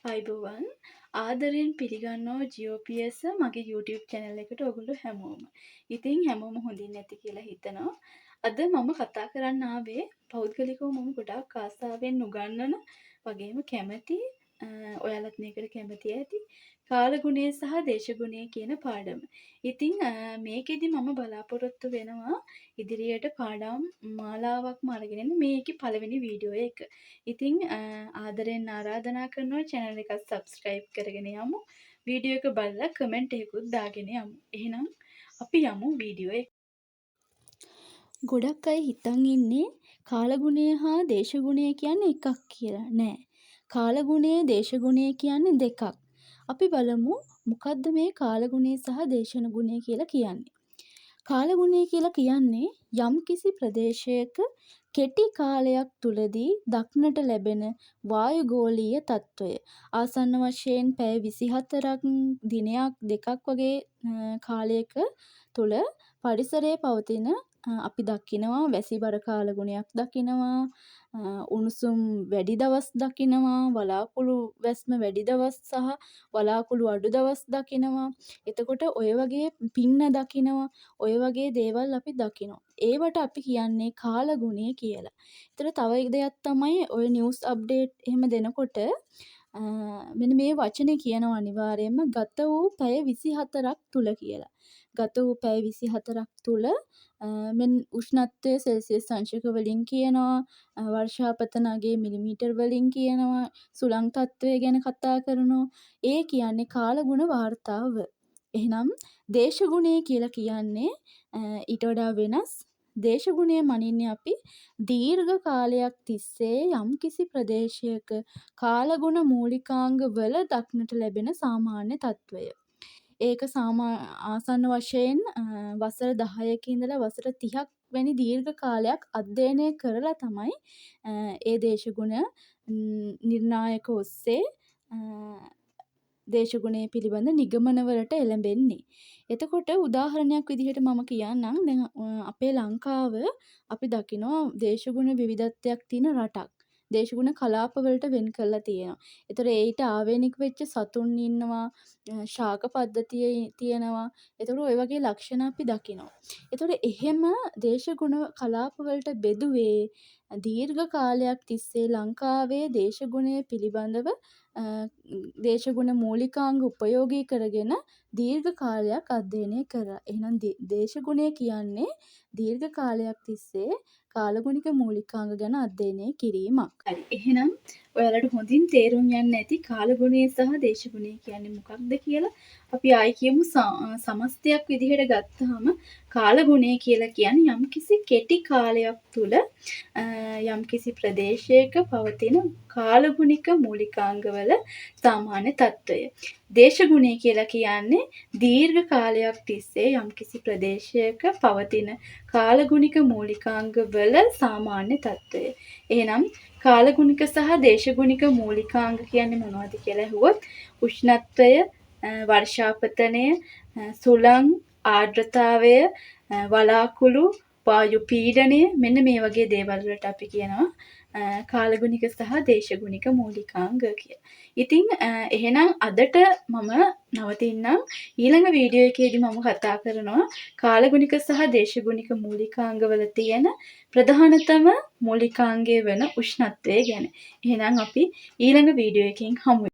අයිබෝවන් ආදරයෙන් පිළිගන්නවා GOPS මගේ YouTube channel එකට ඔයගොල්ලෝ හැමෝම. ඉතින් හැමෝම හොඳින් නැති කියලා හිතනවා. අද මම කතා කරන්න ආවේ පෞද්ගලිකව මම ගොඩාක් ආසාවෙන් උගන්වන වගේම කැමති ඔයාලත් මේකට කැමති ඇති කාලගුණය සහ දේශගුණය කියන පාඩම. ඉතින් මේකෙදි මම බලාපොරොත්තු වෙනවා ඉදිරියට පාඩම් මාලාවක්ම අරගෙන එන්න මේකේ පළවෙනි වීඩියෝ එක. ඉතින් ආදරෙන් ආරාධනා කරනවා channel එක subscribe කරගෙන යමු. වීඩියෝ එක බලලා කමෙන්ට් එකකුත් දාගෙන යමු. එහෙනම් අපි යමු වීඩියෝ එක. ගොඩක් අය හිතන් ඉන්නේ කාලගුණය හා දේශගුණය කියන්නේ එකක් කියලා. නෑ. කාලගුණය දේශගුණය කියන්නේ දෙකක්. අපි බලමු මොකද්ද මේ කාලගුණය සහ දේශගුණය කියලා කියන්නේ. කාලගුණය කියලා කියන්නේ යම්කිසි ප්‍රදේශයක කෙටි කාලයක් තුලදී දක්නට ලැබෙන වායුගෝලීය තත්ත්වය. ආසන්න වශයෙන් පැය 24ක් දිනයක් දෙකක් වගේ කාලයක තුල පරිසරයේ පවතින අපි දකිනවා වැසිබර කාලගුණයක් දකිනවා, උණුසුම් වැඩි දවස් දකිනවා, වලාකුළු වැස්ම වැඩි දවස් සහ වලාකුළු අඩු දවස් දකිනවා. එතකොට ඔය වගේ පින්න දකිනවා. ඔය වගේ දේවල් අපි දකිනවා. ඒවට අපි කියන්නේ කාලගුණය කියලා. ඒතර තව දෙයක් තමයි ඔය නිවුස් අප්ඩේට් එහෙම දෙනකොට මෙන්න මේ වචනේ කියනවා අනිවාර්යයෙන්ම ගත වූ පැය 24ක් තුල කියලා. ගත වූ පැය 24ක් තුල මෙන් උෂ්ණත්වය සෙල්සියස් අංශක වලින් කියනවා, වර්ෂාපත නගයේ මිලිමීටර් වලින් කියනවා, සුළං තත්ත්වය ගැන කතා කරනවා. ඒ කියන්නේ කාලගුණ වාර්තාව. එහෙනම් දේශගුණය කියලා කියන්නේ ඊට වඩා වෙනස්. දේශගුණය මනින්නේ අපි දීර්ඝ කාලයක් තිස්සේ යම්කිසි ප්‍රදේශයක කාලගුණ මූලිකාංග වල දක්නට ලැබෙන සාමාන්‍ය තත්ත්වය. ඒක ආසන්න වශයෙන් වසර 10ක ඉඳලා වසර 30ක් වැනි දීර්ඝ කාලයක් අධ්‍යයනය කරලා තමයි ඒ දේශගුණ නිර්ණායක ඔස්සේ දේශගුණය පිළිබඳ නිගමනවලට එළඹෙන්නේ. එතකොට උදාහරණයක් විදිහට මම කියන්නම්. දැන් අපේ ලංකාව අපි දකිනවා දේශගුණ විවිධත්වයක් තියෙන රටක්. දේශගුණ කලාප වලට වෙන් කරලා තියෙනවා. ඒතර ඒට ආවේනික වෙච්ච සතුන් ඉන්නවා, ශාක පද්ධතිය තියෙනවා. ඒතර ඔය වගේ ලක්ෂණ අපි දකිනවා. ඒතර එහෙම දේශගුණ කලාප වලට බෙදුවේ දීර්ඝ කාලයක් තිස්සේ ලංකාවේ දේශගුණය පිළිබඳව දේශගුණ මූලිකාංග උපයෝගී කරගෙන දීර්ඝ කාලයක් අධ්‍යයනය කරා. එහෙනම් දේශගුණය කියන්නේ දීර්ඝ කාලයක් තිස්සේ කාලගුණික මූලිකාංග ගැන අධ්‍යයනය කිරීමක්. හරි. එහෙනම් ඔයාලට හොඳින් තේරුම් යන්න ඇති කාලගුණය සහ දේශගුණය කියන්නේ මොකක්ද කියලා. අපි ආයි කියමු සමස්තයක් විදිහට ගත්තාම කාලගුණය කියලා කියන්නේ යම්කිසි කෙටි කාලයක් තුල යම්කිසි ප්‍රදේශයක පවතින කාලගුණික මූලිකාංගවල සාමාන්‍ය තත්ත්වය. දේශගුණය කියලා කියන්නේ දීර්ඝ කාලයක් තිස්සේ යම්කිසි ප්‍රදේශයක පවතින කාලගුණික මූලිකාංගවල සාමාන්‍ය තත්ත්වය. එහෙනම් කාලගුණික සහ දේශගුණික මූලිකාංග කියන්නේ මොනවද කියලා අහුවොත් උෂ්ණත්වය, වර්ෂාපතනය, සුළං, ආර්ද්‍රතාවය, වලාකුළු, වායු පීඩනය මෙන්න මේ වගේ දේවල් වලට අපි කියනවා කාලගුණික සහ දේශගුණික මූලිකාංග කියලා. ඉතින් එහෙනම් අදට මම නවතින්නම්. ඊළඟ වීඩියෝ එකේදී මම කතා කරනවා කාලගුණික සහ දේශගුණික මූලිකාංගවල තියෙන ප්‍රධානතම මූලිකාංගය වෙන උෂ්ණත්වය ගැන. එහෙනම් අපි ඊළඟ වීඩියෝ එකකින් හමු